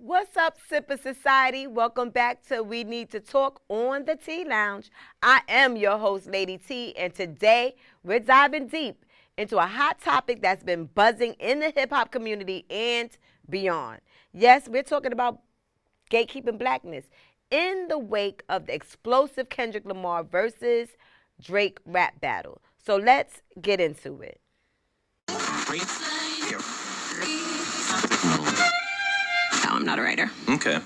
What's up, Sipper Society? Welcome back to We Need to Talk on the Tea Lounge. I am your host, Lady T, and today we're diving deep into a hot topic that's been buzzing in the hip-hop community and beyond. Yes, we're talking about gatekeeping blackness in the wake of the explosive Kendrick Lamar versus Drake rap battle. So let's get into it. No, I'm not a writer. Okay.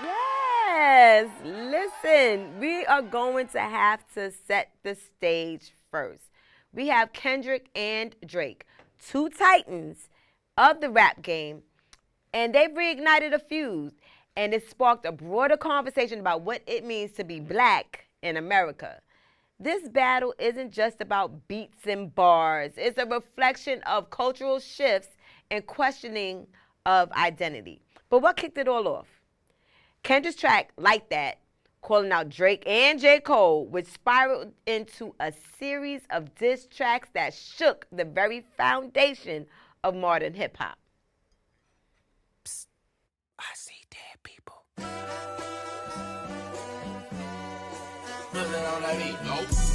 Yes, listen, we are going to have to set the stage first. We have Kendrick and Drake, two titans of the rap game, and they've reignited a feud, and it sparked a broader conversation about what it means to be black in America. This battle isn't just about beats and bars. It's a reflection of cultural shifts and questioning of identity. But what kicked it all off? Kendrick's track, Like That, calling out Drake and J. Cole, which spiraled into a series of diss tracks that shook the very foundation of modern hip-hop. Psst, I see dead people.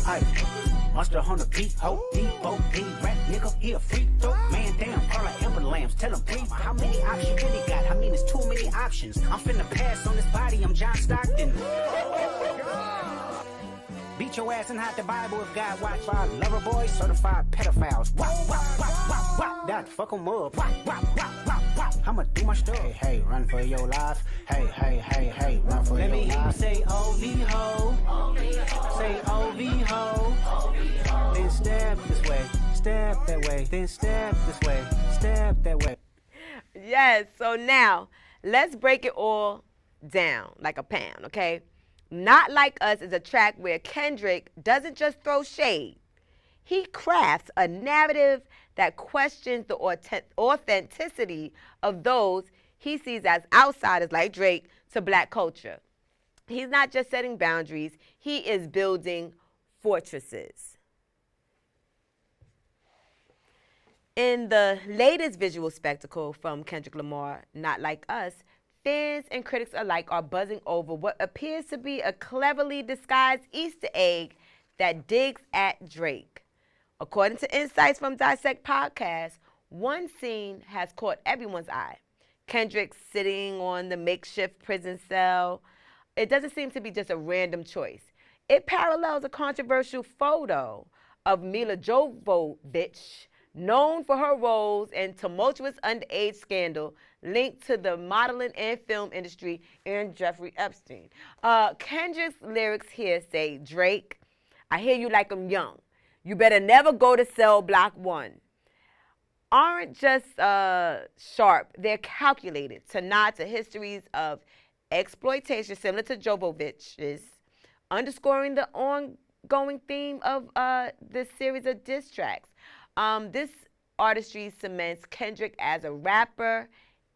Hey, monster on the beat, ho, D-O-D, rap nigga, he a freak, throw, man down, call like Amber Lambs, tell him breathe. How many options you really got? I mean, it's too many options. I'm finna pass on this body, I'm John Stockton. Beat your ass and hide the Bible if God watch for our lover boys, certified pedophiles. Wop, wop, wop, wop, wop, that fuck them up. Wop, wop, wop, wop, wop, I'ma do my stuff. Hey, hey, run for your life. Hey, hey, hey, hey, run for your life. Let me hear you say O-V-Ho. Say O-V-Ho. Then stab this way, stab that way. Then stab this way, stab that way. Yes, so now let's break it all down like a pound, okay? Not Like Us is a track where Kendrick doesn't just throw shade. He crafts a narrative that questions the authenticity of those he sees as outsiders like Drake to black culture. He's not just setting boundaries, he is building fortresses. In the latest visual spectacle from Kendrick Lamar, Not Like Us, fans and critics alike are buzzing over what appears to be a cleverly disguised Easter egg that digs at Drake. According to insights from Dissect Podcast, one scene has caught everyone's eye. Kendrick sitting on the makeshift prison cell. It doesn't seem to be just a random choice. It parallels a controversial photo of Mila Jovovich, known for her roles in tumultuous underage scandal linked to the modeling and film industry and Jeffrey Epstein. Kendrick's lyrics here say, Drake, I hear you like I'm young. You better never go to cell block 1. Aren't just sharp, they're calculated to nod to histories of exploitation similar to Jovovich's, underscoring the ongoing theme of this series of diss tracks. This artistry cements Kendrick as a rapper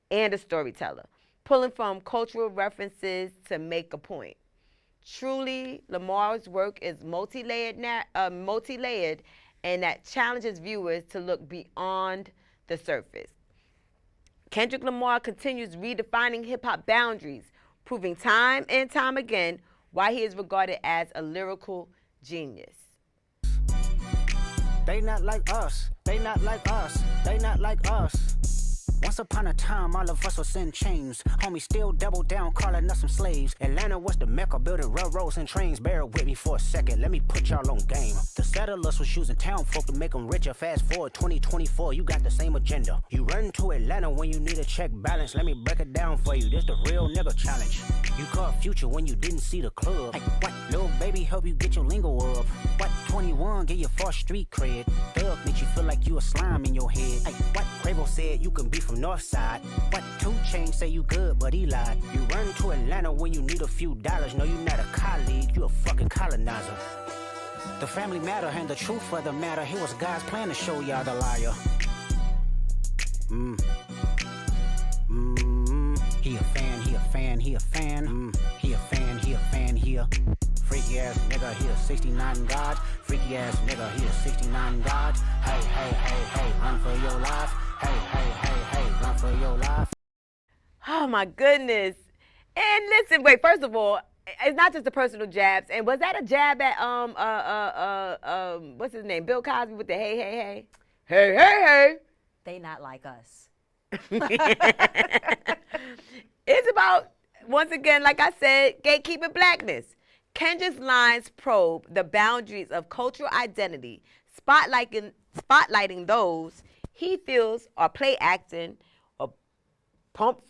and a storyteller, pulling from cultural references to make a point. Truly, Lamar's work is multi-layered and that challenges viewers to look beyond the surface. Kendrick Lamar continues redefining hip-hop boundaries, proving time and time again why he is regarded as a lyrical genius. They not like us, they not like us, they not like us. Once upon a time, all of us was in chains. Homie still double down, calling us some slaves. Atlanta was the mecca, building railroads and trains. Bear with me for a second, let me put y'all on game. The settlers was using town folk to make them richer. Fast forward 2024, you got the same agenda. You run to Atlanta when you need a check balance. Let me break it down for you, this the real nigga challenge. You caught Future when you didn't see the club. Hey, what? Little baby help you get your lingo up. What? 21 get your false street cred. Thug makes you feel like you a slime in your head. Hey, what? Quavo said you can be from Northside. What? 2 Chainz say you good, but he lied. You run to Atlanta when you need a few dollars. No, you not a colleague, you a fucking colonizer. The family matter and the truth for the matter. It was God's plan to show y'all the liar. He a fan, he a fan, he a fan. He a fan, he a fan, he a freaky ass nigga, he a 69 God. Freaky ass nigga, he a 69 God. Hey, hey, hey, hey, run for your life. Hey, hey, hey, hey, run for your life. Oh my goodness. And listen, wait, first of all, it's not just the personal jabs. And was that a jab at what's his name? Bill Cosby with the hey, hey, hey? Hey, hey, hey. They not like us. It's about, once again, like I said, gatekeeping blackness. Kendrick's lines probe the boundaries of cultural identity, spotlighting those he feels are play acting or pump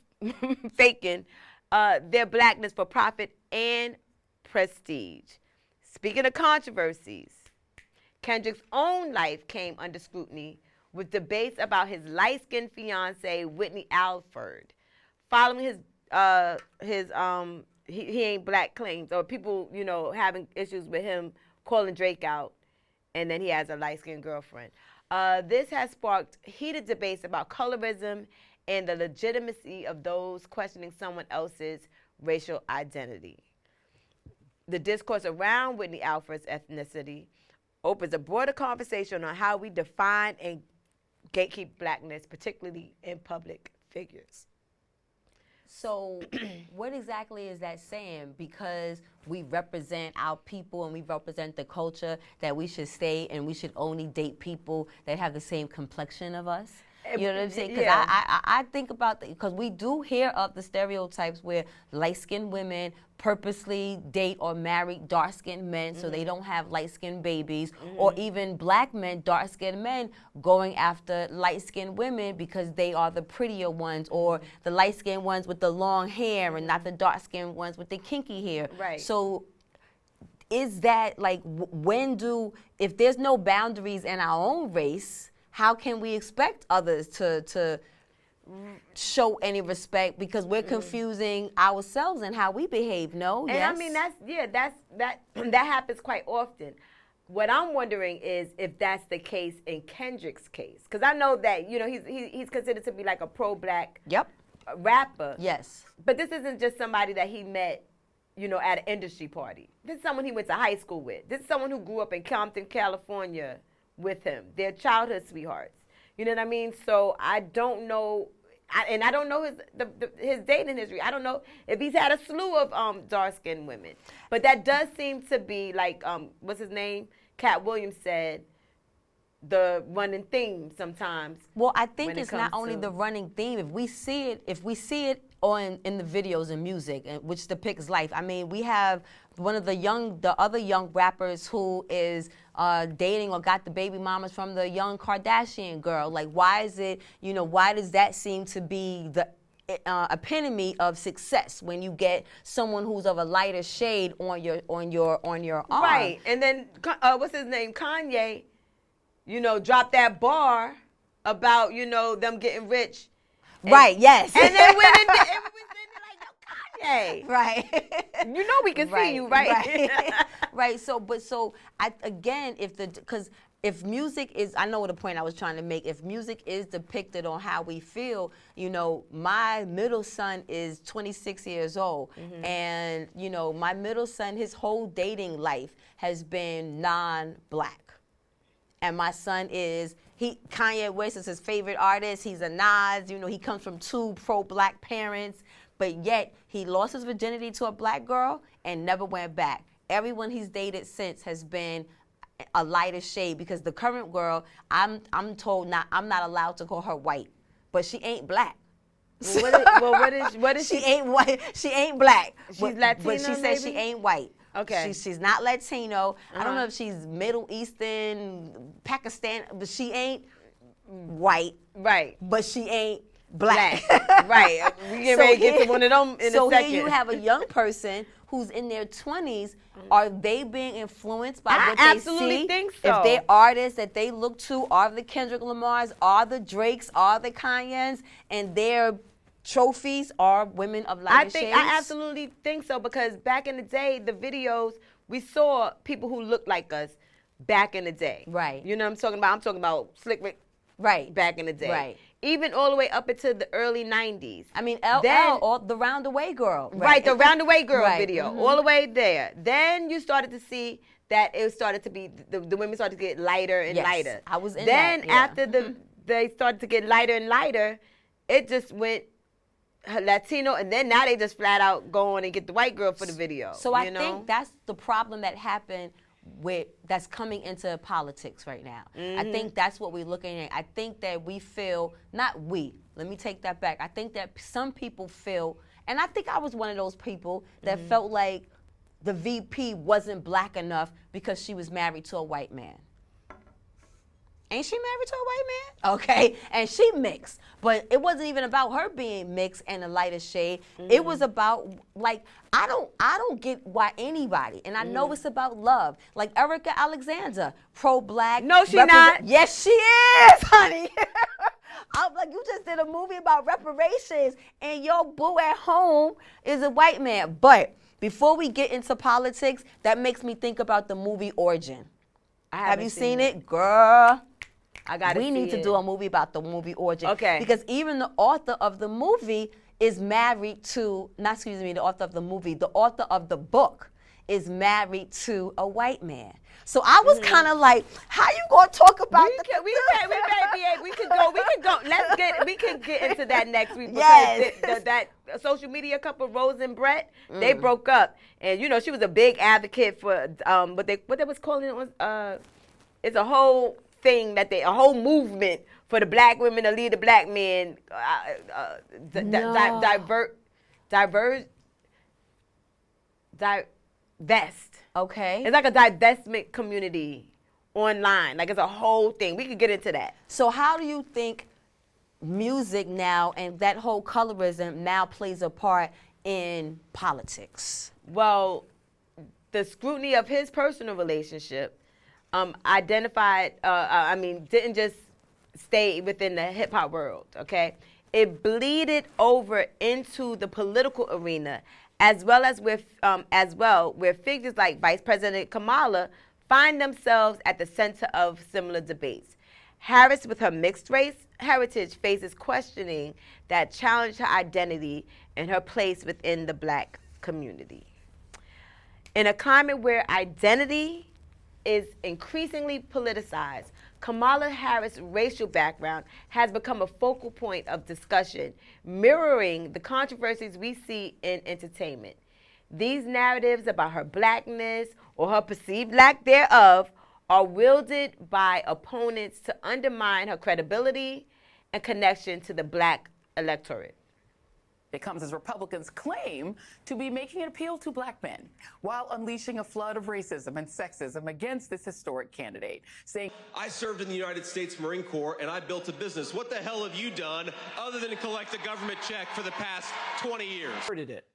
faking their blackness for profit and prestige. Speaking of controversies, Kendrick's own life came under scrutiny with debates about his light-skinned fiancée, Whitney Alford, following his he ain't black claims, or people, you know, having issues with him calling Drake out, and then he has a light-skinned girlfriend. This has sparked heated debates about colorism and the legitimacy of those questioning someone else's racial identity. The discourse around Whitney Alford's ethnicity opens a broader conversation on how we define and gatekeep blackness, particularly in public figures. So what exactly is that saying? Because we represent our people and we represent the culture, that we should stay and we should only date people that have the same complexion of us? You know what I'm saying? Because Yeah. I think about, because we do hear of the stereotypes where light-skinned women purposely date or marry dark-skinned men so they don't have light-skinned babies, or even black men, dark-skinned men going after light-skinned women because they are the prettier ones, or the light-skinned ones with the long hair and not the dark-skinned ones with the kinky hair. Right. So is that like, if there's no boundaries in our own race, how can we expect others to show any respect, because we're confusing ourselves and how we behave? No? And Yes? I mean, that happens quite often. What I'm wondering is if that's the case in Kendrick's case, because I know that, you know, he's considered to be like a pro-black Yep. rapper. Yes. But this isn't just somebody that he met, you know, at an industry party. This is someone he went to high school with. This is someone who grew up in Compton, California with him. They're childhood sweethearts. You know what I mean? So I don't know, and I don't know his dating history. I don't know if he's had a slew of dark-skinned women. But that does seem to be like, what's his name? Cat Williams said, the running theme sometimes. Well, I think when it it's not comes only to- the running theme. If we see it in the videos and music, which depicts life. I mean, we have one of the other young rappers who is dating or got the baby mamas from the young Kardashian girl. Like, why is it, you know, why does that seem to be the epitome of success, when you get someone who's of a lighter shade on your arm? Right. And then, what's his name? Kanye, you know, dropped that bar about, you know, them getting rich. Right, yes. And then went in there, and we was sitting there like, no, Kanye. Right. You know we can see you, right? Right. Right. So if music is, I know the point I was trying to make. If music is depicted on how we feel, you know, my middle son is 26 years old, and you know, my middle son, his whole dating life has been non-black. And my son Kanye West is his favorite artist. He's a Nas. You know, he comes from two pro-black parents, but yet he lost his virginity to a black girl and never went back. Everyone he's dated since has been a lighter shade, because the current girl, I'm told I'm not allowed to call her white, but she ain't black. What is She ain't white. She ain't black. She's Latina, Latina, but she says she maybe? ain't white. Okay. She's not Latino. I don't know if she's Middle Eastern, Pakistan, but she ain't white. Right. But she ain't black. Right. We get ready to get to one of them in a so second. here you have a young person who's in their 20s. Are they being influenced by I what they absolutely see? think so. If they're artists that they look to are the Kendrick Lamars, are the Drakes, are the Kanyes, and their trophies are women of lighter shades? I absolutely think so, because back in the day, the videos, we saw people who looked like us, back in the day. Right. You know what I'm talking about? I'm talking about Slick Rick Right. back in the day. Right. Even all the way up into the early 90s. I mean, LL, or the Roundaway Girl. Right, the Roundaway Girl Right. video, all the way there. Then you started to see that it started to be, the women started to get lighter and Yes, lighter. I was in then that, yeah. after they started to get lighter and lighter, it just went Latino, and then now they just flat out go on and get the white girl for the video. So I think that's the problem that happened that's coming into politics right now. I think that's what we're looking at. I think that we feel, not we, let me take that back. I think that some people feel, and I think I was one of those people that felt like the VP wasn't black enough because she was married to a white man. Ain't she married to a white man? Okay, and she mixed. But it wasn't even about her being mixed and a lighter shade. It was about, like, I don't get why anybody, and I know it's about love. Like Erica Alexander, pro-black. No, she not. Yes, she is, honey. I'm like, you just did a movie about reparations, and your boo at home is a white man. But before we get into politics, that makes me think about the movie Origin. Have you seen it? Girl, we need to do a movie about the movie Origin. Okay. Because even the author of the movie is married to, the author of the movie, the author of the book is married to a white man. So I was kind of like, how you gonna talk about we can go. We can get into that next week because Yes. that social media couple, Rose and Brett, they broke up, and you know she was a big advocate for what they was calling it was it's a whole thing that a whole movement for the black women to lead the black men, divest. Okay. It's like a divestment community online. Like it's a whole thing. We could get into that. So how do you think music now and that whole colorism now plays a part in politics? Well, the scrutiny of his personal relationship didn't just stay within the hip hop world, okay? It bleeded over into the political arena, as well where figures like Vice President Kamala find themselves at the center of similar debates. Harris, with her mixed race heritage, faces questioning that challenge her identity and her place within the black community. In a climate where identity is increasingly politicized, Kamala Harris' racial background has become a focal point of discussion, mirroring the controversies we see in entertainment. These narratives about her blackness or her perceived lack thereof are wielded by opponents to undermine her credibility and connection to the black electorate. It comes as Republicans claim to be making an appeal to black men while unleashing a flood of racism and sexism against this historic candidate, saying, I served in the United States Marine Corps and I built a business. What the hell have you done other than collect a government check for the past 20 years? It.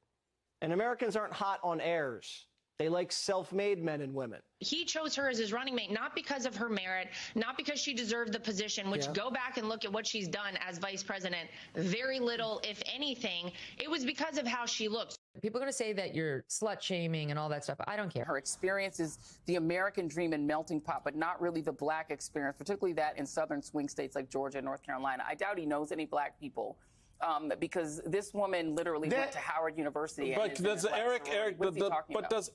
And Americans aren't hot on heirs. They like self-made men and women. He chose her as his running mate, not because of her merit, not because she deserved the position, which go back and look at what she's done as vice president. Very little, if anything. It was because of how she looks. People are going to say that you're slut shaming and all that stuff. I don't care. her experience is the American dream and melting pot, but not really the black experience, particularly that in southern swing states like Georgia and North Carolina. I doubt he knows any black people. Because this woman literally went to Howard University. But does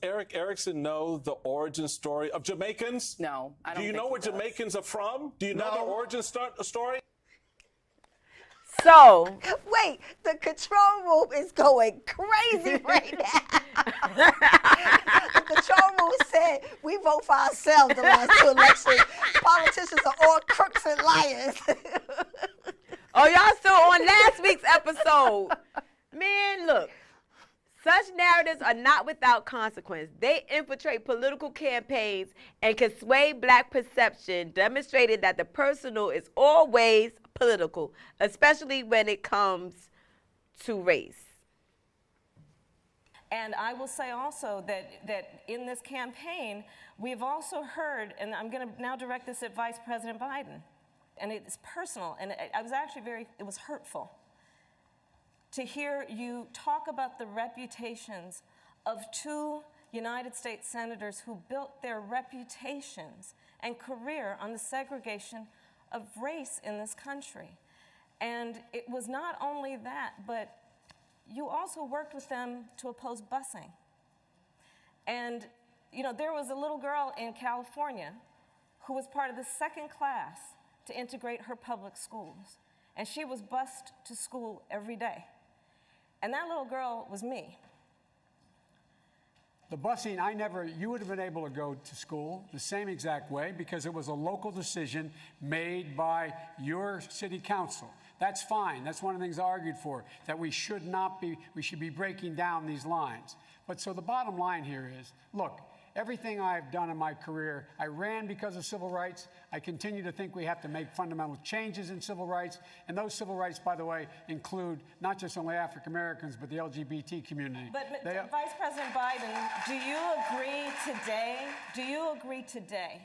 Eric Erickson know the origin story of Jamaicans? No, I don't. Do you know where Jamaicans are from? Do you know the origin story? So wait, the control room is going crazy right now. The control room said we vote for ourselves the last two elections. Politicians are all crooks and liars. Oh, y'all still on last week's episode. Man, look. Such narratives are not without consequence. They infiltrate political campaigns and can sway black perception, demonstrating that the personal is always political, especially when it comes to race. And I will say also that in this campaign, we've also heard, and I'm going to now direct this at Vice President Biden, and it's personal, and I was actually it was hurtful to hear you talk about the reputations of two United States senators who built their reputations and career on the segregation of race in this country. And it was not only that, but you also worked with them to oppose busing. And, you know, there was a little girl in California who was part of the second class to integrate her public schools. And she was bused to school every day. And that little girl was me. The busing, you would have been able to go to school the same exact way because it was a local decision made by your city council. That's fine. That's one of the things I argued for, that we should be breaking down these lines. But so the bottom line here is, look, everything I've done in my career, I ran because of civil rights. I continue to think we have to make fundamental changes in civil rights. And those civil rights, by the way, include not just only African Americans, but the LGBT community. But Vice President Biden, do you agree today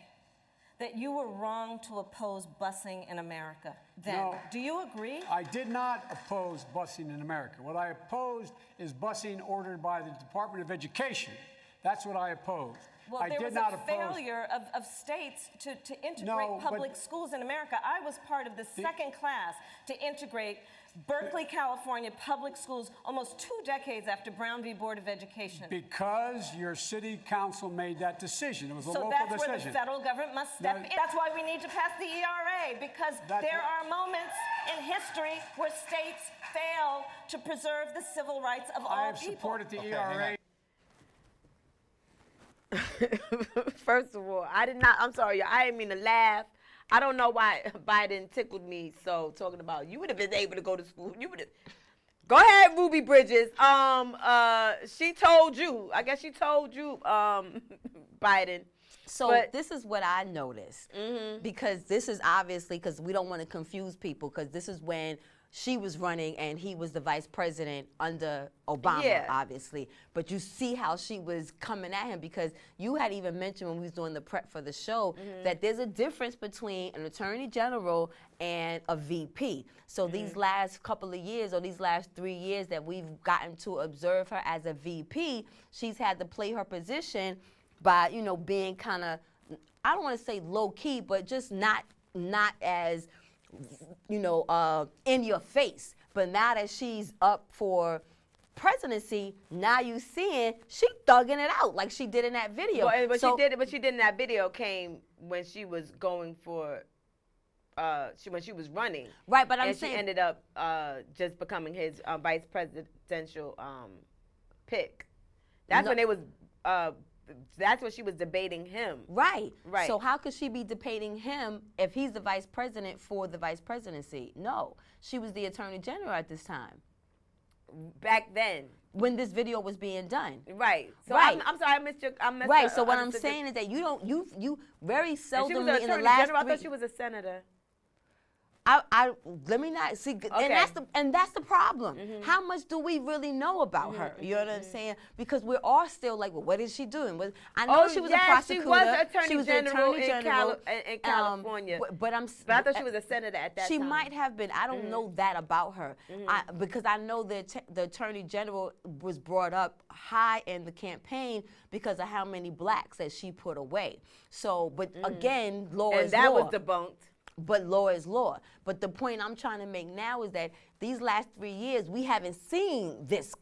that you were wrong to oppose busing in America then? No, do you agree? I did not oppose busing in America. What I opposed is busing ordered by the Department of Education. That's what I opposed. Well, there was a failure of states to integrate public schools in America. I was part of the second class to integrate Berkeley, California public schools almost 2 decades after Brown v. Board of Education. Because your city council made that decision. It was a local decision. So that's where the federal government must step in. That's why we need to pass the ERA, because there are moments in history where states fail to preserve the civil rights of all people. I have supported the ERA. First of all, I'm sorry, I didn't mean to laugh. I don't know why Biden tickled me so talking about you would have been able to go to school. You would have. Go ahead, Ruby Bridges. She told you. I guess she told you, Biden. So this is what I noticed, because this is obviously, because we don't want to confuse people, because this is when she was running and he was the vice president under Obama, obviously. But you see how she was coming at him, because you had even mentioned when we was doing the prep for the show that there's a difference between an attorney general and a VP. So these last couple of years, or these last 3 years that we've gotten to observe her as a VP, she's had to play her position by, you know, being kind of, I don't want to say low key, but just not as, you know, in your face. But now that she's up for presidency, now you seeing she thugging it out like she did in that video. Well, but she did in that video came when she was going for, when she was running. Right, but I'm saying she ended up just becoming his vice presidential pick. That's when they was. That's when she was debating him. Right. So how could she be debating him if he's the vice president for the vice presidency? No. She was the attorney general at this time. Back then. When this video was being done. Right. So I'm sorry, I missed right. So what I'm saying is that you very seldomly she was an in the attorney last general. I thought she was a senator. Let me not see, and that's the problem. How much do we really know about her? You know what I'm saying? Because we're all still like, well, what is she doing? I know she was a prosecutor. She was attorney general in California. But I thought she was a senator at that time. She might have been. I don't know that about her, because I know that the attorney general was brought up high in the campaign because of how many blacks that she put away. So, but again, law is law. And that was debunked. But law is law. But the point I'm trying to make now is that these last 3 years, we haven't seen this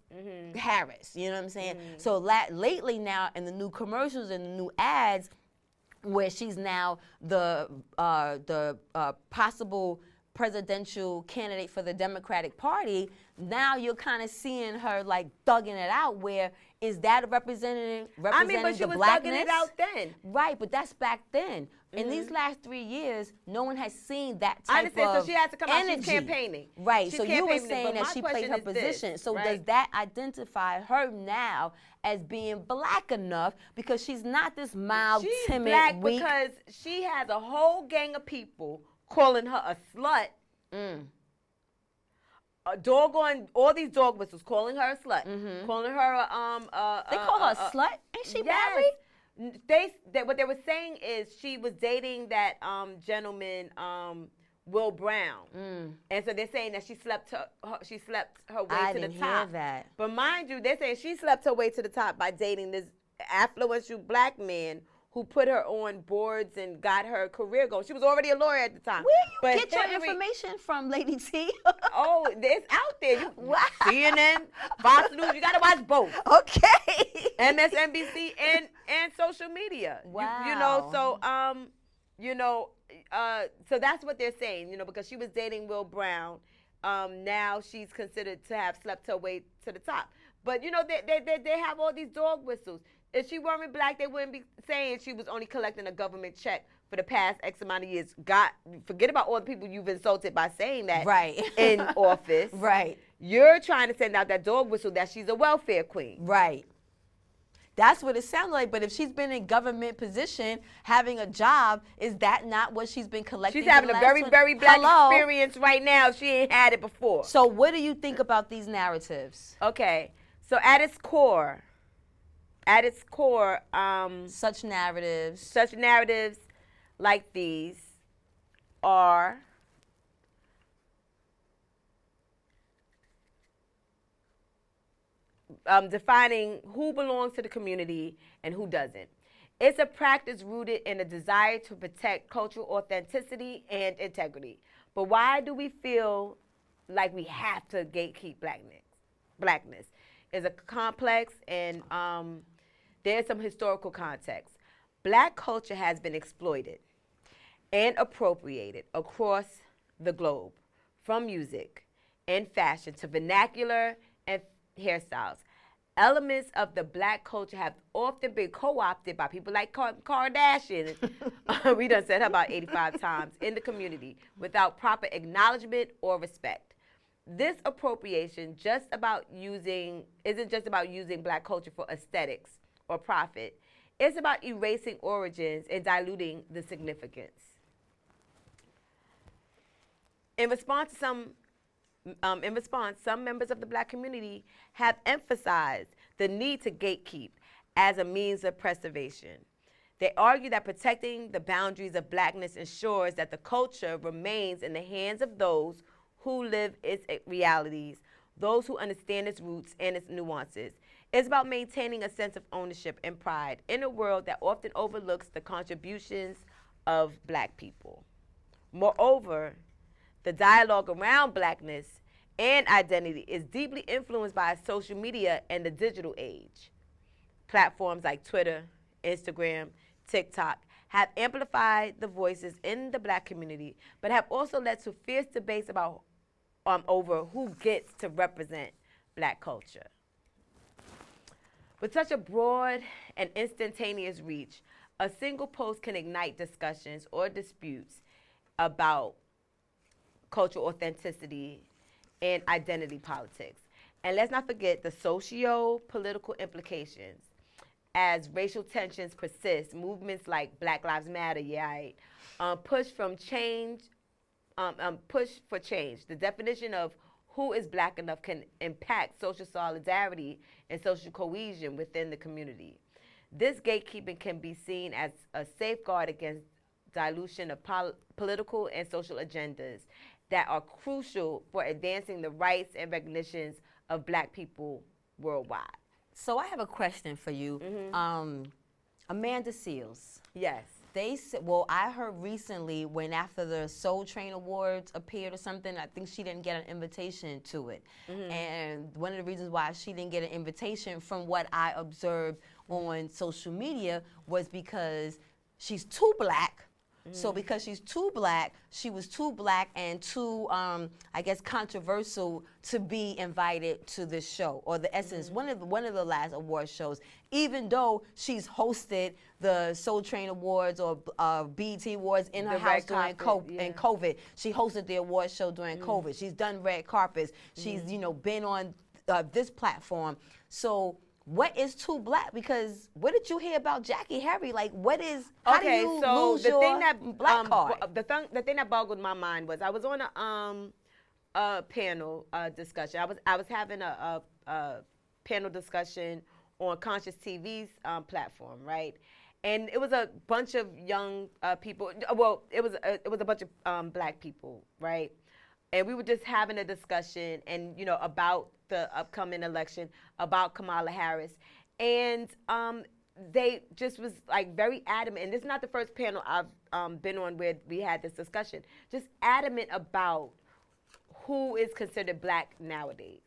Harris. You know what I'm saying? So lately now, in the new commercials and the new ads, where she's now the possible presidential candidate for the Democratic Party, now you're kind of seeing her like thugging it out. Where is that representing but she was Blackness? thugging it out then. Right, but that's back then. In these last 3 years, no one has seen that type I understand, of so she has to come energy. out, she's campaigning. Right, She's so you were campaigning, saying that she played her position. So does that identify her now as being black enough, because she's not this mild, timid, black weak? Because she has a whole gang of people calling her a slut. A doggone, all these dog whistles calling her a slut, calling her they call her a slut? Ain't she married? What they were saying is she was dating that gentleman, Will Brown, and so they're saying that she slept her way to the top. I didn't hear that. But mind you, they're saying she slept her way to the top by dating this affluential black men who put her on boards and got her career going. She was already a lawyer at the time. Where you get your information from, Lady T? Oh, it's out there. Wow. CNN, Fox News, you got to watch both. Okay. MSNBC and social media. Wow. So that's what they're saying, because she was dating Will Brown. Now she's considered to have slept her way to the top. But, they have all these dog whistles. If she weren't black, they wouldn't be saying she was only collecting a government check for the past X amount of years. Forget about all the people you've insulted by saying that in office. Right. You're trying to send out that dog whistle that she's a welfare queen. Right. That's what it sounds like. But if she's been in government position, having a job, is that not what she's been collecting? She's having a very, very black experience right now. She ain't had it before. So what do you think about these narratives? Okay. So at its core, such narratives like these are defining who belongs to the community and who doesn't. It's a practice rooted in a desire to protect cultural authenticity and integrity. But why do we feel like we have to gatekeep blackness? Is a complex, and there's some historical context. Black culture has been exploited and appropriated across the globe, from music and fashion to vernacular and hairstyles. Elements of the black culture have often been co-opted by people like Kardashian. We done said her about 85 times in the community without proper acknowledgement or respect. This appropriation isn't just about using black culture for aesthetics or profit. It's about erasing origins and diluting the significance. In response, some members of the black community have emphasized the need to gatekeep as a means of preservation. They argue that protecting the boundaries of blackness ensures that the culture remains in the hands of those who live its realities, those who understand its roots and its nuances. It's about maintaining a sense of ownership and pride in a world that often overlooks the contributions of black people. Moreover, the dialogue around blackness and identity is deeply influenced by social media and the digital age. Platforms like Twitter, Instagram, TikTok have amplified the voices in the black community, but have also led to fierce debates about over who gets to represent black culture. With such a broad and instantaneous reach, a single post can ignite discussions or disputes about cultural authenticity and identity politics. And let's not forget the socio-political implications. As racial tensions persist, movements like Black Lives Matter, push for change. The definition of who is black enough can impact social solidarity and social cohesion within the community. This gatekeeping can be seen as a safeguard against dilution of political and social agendas that are crucial for advancing the rights and recognitions of black people worldwide. So I have a question for you. Amanda Seales. Yes. They said, well, I heard recently when after the Soul Train Awards appeared or something, I think she didn't get an invitation to it. And one of the reasons why she didn't get an invitation from what I observed on social media was because she's too black. So because she's too black, she was too black and too, I guess, controversial to be invited to this show. Or the Essence, one of the last award shows, even though she's hosted the Soul Train Awards or BET Awards in her house during COVID. She hosted the award show during COVID. She's done red carpets. She's, been on this platform. So what is too black? Because what did you hear about Jackie Harry? Like, how do you lose your black card? The thing that boggled my mind was I was on a panel discussion. I was having a panel discussion on Conscious TV's platform, right? And it was a bunch of young people. Well, it was a bunch of black people, right? And we were just having a discussion, and about the upcoming election, about Kamala Harris, and they just was like very adamant, and this is not the first panel I've been on where we had this discussion, just adamant about who is considered black nowadays.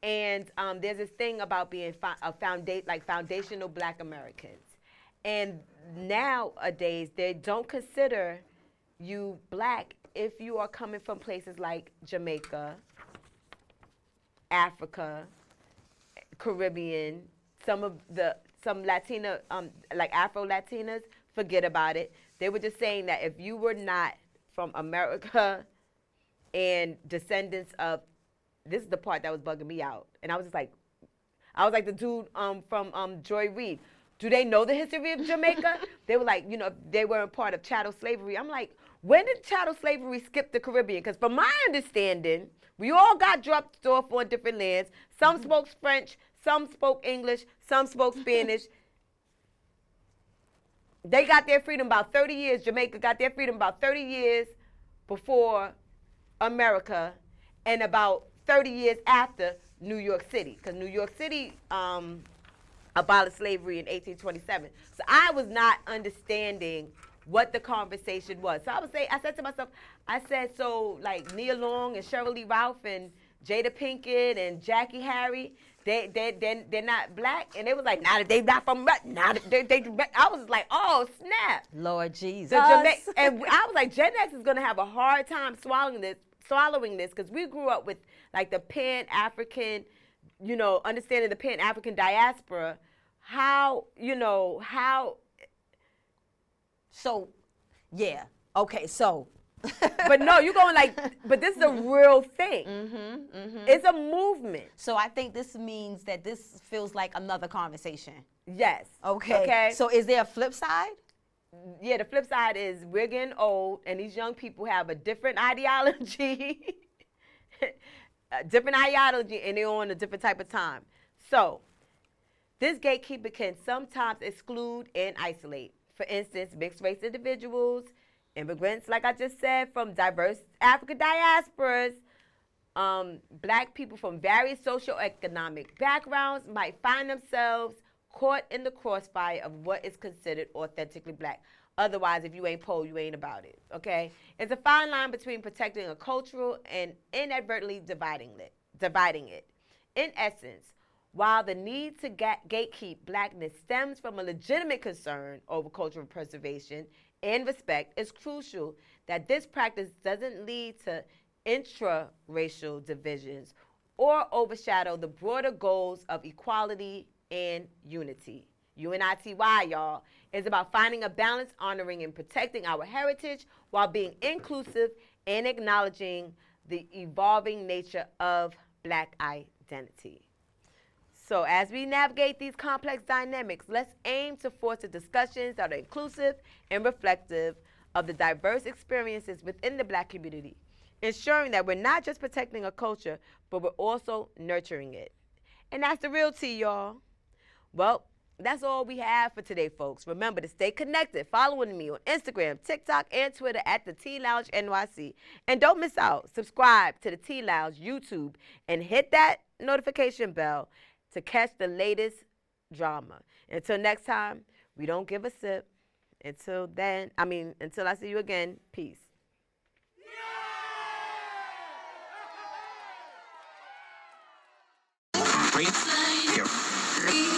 And there's this thing about being foundational black Americans. And nowadays, they don't consider you black if you are coming from places like Jamaica, Africa, Caribbean, some Latina, like Afro-Latinas, forget about it. They were just saying that if you were not from America and descendants of, this is the part that was bugging me out. And I was like the dude from Joy Reid. Do they know the history of Jamaica? They were like, you know, they weren't part of chattel slavery. I'm like, when did chattel slavery skip the Caribbean? Because from my understanding, we all got dropped off on different lands. Some spoke French, some spoke English, some spoke Spanish. They got their freedom about 30 years. Jamaica got their freedom about 30 years before America, and about 30 years after New York City. Because New York City abolished slavery in 1827. So I was not understanding what the conversation was. So I said to myself, so like Nia Long and Shirley Lee Ralph and Jada Pinkett and Jackie Harry, they're not black? And they was like, nah, they not from, nah, I was like, oh, snap. Lord Jesus. And I was like, Gen X is going to have a hard time swallowing this because we grew up with like the Pan-African, you know, understanding the Pan-African diaspora. So, yeah. Okay, so. But no, you're going like, but this is a real thing. It's a movement. So I think this means that this feels like another conversation. Yes. Okay. So is there a flip side? Yeah, the flip side is we're getting old, and these young people have a different ideology, and they're on a different type of time. So this gatekeeper can sometimes exclude and isolate. For instance, mixed-race individuals, immigrants, like I just said, from diverse African diasporas, black people from various socioeconomic backgrounds might find themselves caught in the crossfire of what is considered authentically black. Otherwise, if you ain't poll, you ain't about it, okay? It's a fine line between protecting a cultural and inadvertently dividing it. In essence, while the need to gatekeep blackness stems from a legitimate concern over cultural preservation and respect, it's crucial that this practice doesn't lead to intra-racial divisions or overshadow the broader goals of equality and unity. UNITY, y'all, is about finding a balance, honoring and protecting our heritage while being inclusive and acknowledging the evolving nature of black identity. So as we navigate these complex dynamics, let's aim to foster discussions that are inclusive and reflective of the diverse experiences within the black community, ensuring that we're not just protecting a culture, but we're also nurturing it. And that's the real tea, y'all. Well, that's all we have for today, folks. Remember to stay connected, following me on Instagram, TikTok, and Twitter at the Tea Lounge NYC. And don't miss out. Subscribe to the Tea Lounge YouTube and hit that notification bell to catch the latest drama. Until next time, we don't give a sip. Until I see you again, peace. Here.